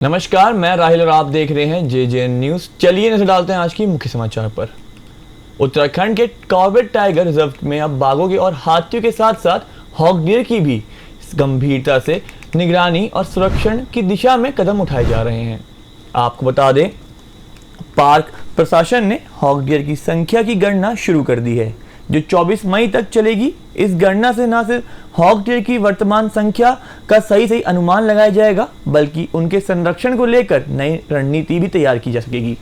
नमस्कार, मैं राहिल और आप देख रहे हैं JJN न्यूज़। चलिए नजर डालते हैं आज की मुख्य समाचार पर। उत्तराखंड के कॉर्बेट टाइगर रिजर्व में अब बाघों के और हाथियों के साथ साथ हॉक डियर की भी गंभीरता से निगरानी और संरक्षण की दिशा में कदम उठाए जा रहे हैं। आपको बता दें, पार्क प्रशासन ने हॉक डियर की संख्या की गणना शुरू कर दी है, जो 24 मई तक चलेगी। इस गणना से न सिर्फ हॉक डियर की वर्तमान संख्या का सही अनुमान लगाया जाएगा, बल्कि उनके संरक्षण को लेकर नई रणनीति भी तैयार की जा सकेगी।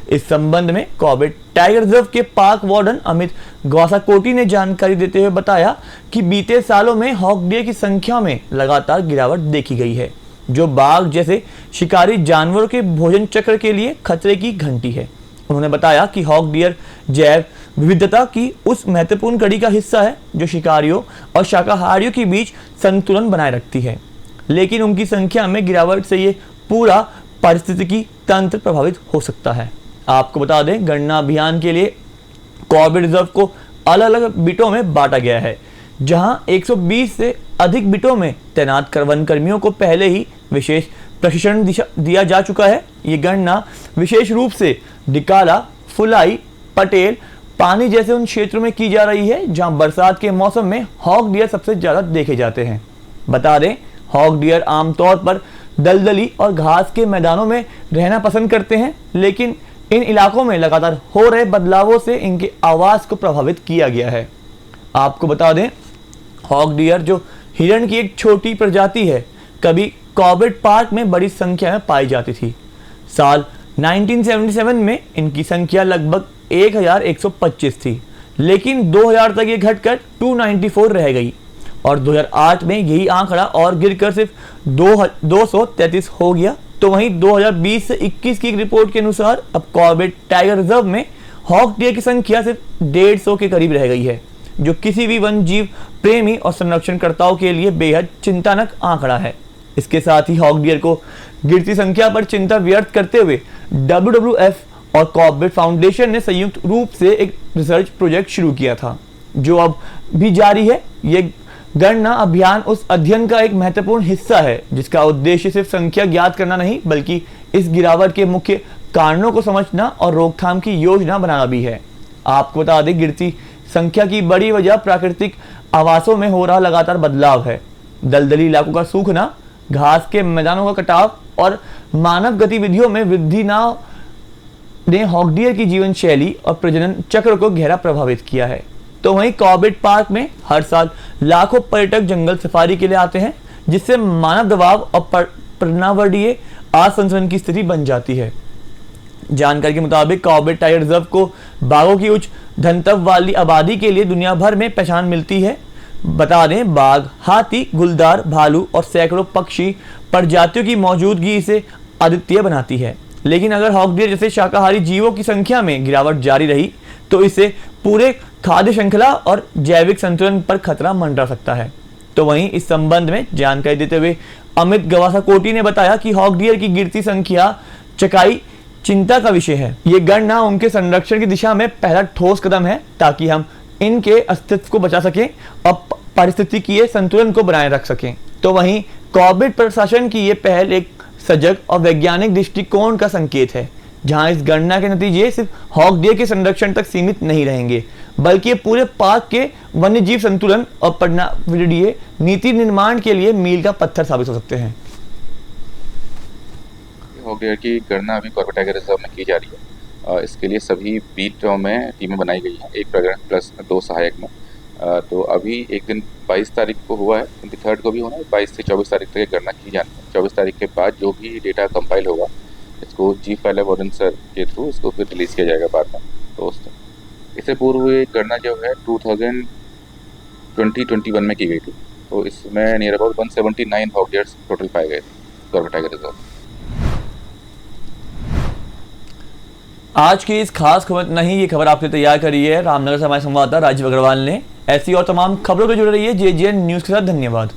इस संबंध में कॉर्बेट टाइगर रिजर्व के पार्क वार्डन अमित गवासाकोटी ने जानकारी देते हुए बताया कि बीते सालों में हॉक डियर की संख्या में लगातार गिरावट देखी गई है, जो बाघ जैसे शिकारी जानवरों के भोजन चक्र के लिए खतरे की घंटी है। उन्होंने बताया कि हॉक डियर जैव विविधता की उस महत्वपूर्ण कड़ी का हिस्सा है जो शिकारियों और शाकाहारियों के बीच संतुलन बनाए रखती है, लेकिन उनकी संख्या में गिरावट से ये पूरा पारिस्थितिकी तंत्र प्रभावित हो सकता है। आपको बता दें, गणना अभियान के लिए कॉर्बेट रिजर्व को अलग अलग बिटों में बांटा गया है, जहां 120 से अधिक बिटों में तैनात वन कर्मियों को पहले ही विशेष प्रशिक्षण दिया जा चुका है। ये गणना विशेष रूप से डिकाला, फुलाई, पटेल, पानी जैसे उन क्षेत्रों में की जा रही है जहां बरसात के मौसम में हॉक डियर सबसे ज्यादा देखे जाते हैं। बता दें, हॉक डियर आमतौर पर दलदली और घास के मैदानों में रहना पसंद करते हैं, लेकिन इन इलाकों में लगातार हो रहे बदलावों से इनके आवास को प्रभावित किया गया है। आपको बता दें, हॉक डियर जो हिरण की एक छोटी प्रजाति है, कभी कॉर्बेट पार्क में बड़ी संख्या में पाई जाती थी। साल 1977 में इनकी संख्या लगभग 1125 थी, लेकिन 2000 तक ये घटकर 294 रह गई और 2008 में यही आंकड़ा और गिरकर सिर्फ 233 हो गया। तो वहीं 2020 से 21 की एक रिपोर्ट के अनुसार अब कॉर्बेट टाइगर रिजर्व में हॉक डियर की संख्या सिर्फ 150 के करीब रह गई है, जो किसी भी वन जीव प्रेमी और संरक्षणकर्ताओं के लिए बेहद चिंताजनक आंकड़ा है। इसके साथ ही हॉक डियर को गिरती संख्या पर चिंता व्यक्त करते हुए WWF और कॉर्बेट फाउंडेशन ने संयुक्त रूप से एक रिसर्च प्रोजेक्ट शुरू किया था, जो अब भी जारी है। ये गणना अभियान उस अध्ययन का एक महत्वपूर्ण हिस्सा है, जिसका उद्देश्य सिर्फ संख्या ज्ञात करना नहीं, बल्कि इस गिरावट के मुख्य कारणों को समझना और रोकथाम की योजना बनाना भी है। आपको बता दें, गिरती संख्या की बड़ी वजह प्राकृतिक आवासों में हो रहा लगातार बदलाव है। दलदली इलाकों का सूखना, घास के मैदानों का कटाव और मानव गतिविधियों में वृद्धि ने हॉक डियर की जीवन शैली और प्रजनन चक्र को गहरा प्रभावित किया है। तो वहीं कॉर्बेट पार्क में हर साल लाखों पर्यटक जंगल सफारी के लिए आते हैं, जिससे मानव दबाव और पर्यावरणीय असंतुलन की स्थिति बन जाती है। जानकारी के मुताबिक कॉर्बेट टाइगर रिजर्व को बाघों की उच्च घनत्व वाली आबादी के लिए दुनिया भर में पहचान मिलती है। बता दें, बाघ, हाथी, गुलदार, भालू और सैकड़ों पक्षी प्रजातियों की मौजूदगी इसे अद्वितीय बनाती है। लेकिन अगर हॉक डियर जैसे शाकाहारी जीवों की संख्या में गिरावट जारी रही, तो इससे पूरे खाद्य श्रृंखला और जैविक संतुलन पर खतरा मंडरा सकता है। तो वहीं इस संबंध में जानकारी देते हुए अमित गवासाकोटी ने बताया कि हॉक डियर की गिरती संख्या चकाई चिंता का विषय है। ये गणना उनके संरक्षण की दिशा में पहला ठोस कदम है, ताकि हम इनके अस्तित्व को बचा सकें और पारिस्थितिकीय संतुलन को बनाए रख सकें। तो वहीं कॉर्बेट प्रशासन की ये पहल एक सजग और वैज्ञानिक दृष्टिकोण का संकेत है, जहां इस गणना के नतीजे सिर्फ हॉक डियर के संरक्षण तक सीमित नहीं रहेंगे, बल्कि ये पूरे पार्क के वन्यजीव संतुलन और पर्यावरणीय नीति निर्माण के लिए मील का पत्थर साबित हो सकते हैं। हॉक डियर की गणना अभी कॉर्बेट टाइगर रिजर्व में की जा रही है। इसके लिए सभी बीटों में टीमें बनाई गई हैं, एक प्रगण प्लस 2 सहायक में। तो अभी एक दिन 22 तारीख को हुआ है, 23 को भी होना है। 22 से 24 तारीख तक गणना की जानी है। 24 तारीख के बाद जो भी डेटा कंपाइल होगा, इसको chief wild life warden sir के थ्रू इसको फिर रिलीज़ किया जाएगा बाद में। तो इससे पूर्व ये गणना जो है 2021 में की गई थी। तो इसमें near about 179 hog deers total पाए गए थे कॉर्बेट टाइगर रिजर्व। आज की इस खास खबर नहीं, ये खबर आपने तैयार करी है रामनगर से हमारे संवाददाता राजीव अग्रवाल ने। ऐसी और तमाम खबरों से जुड़े रहिए JJN न्यूज़ के साथ। धन्यवाद।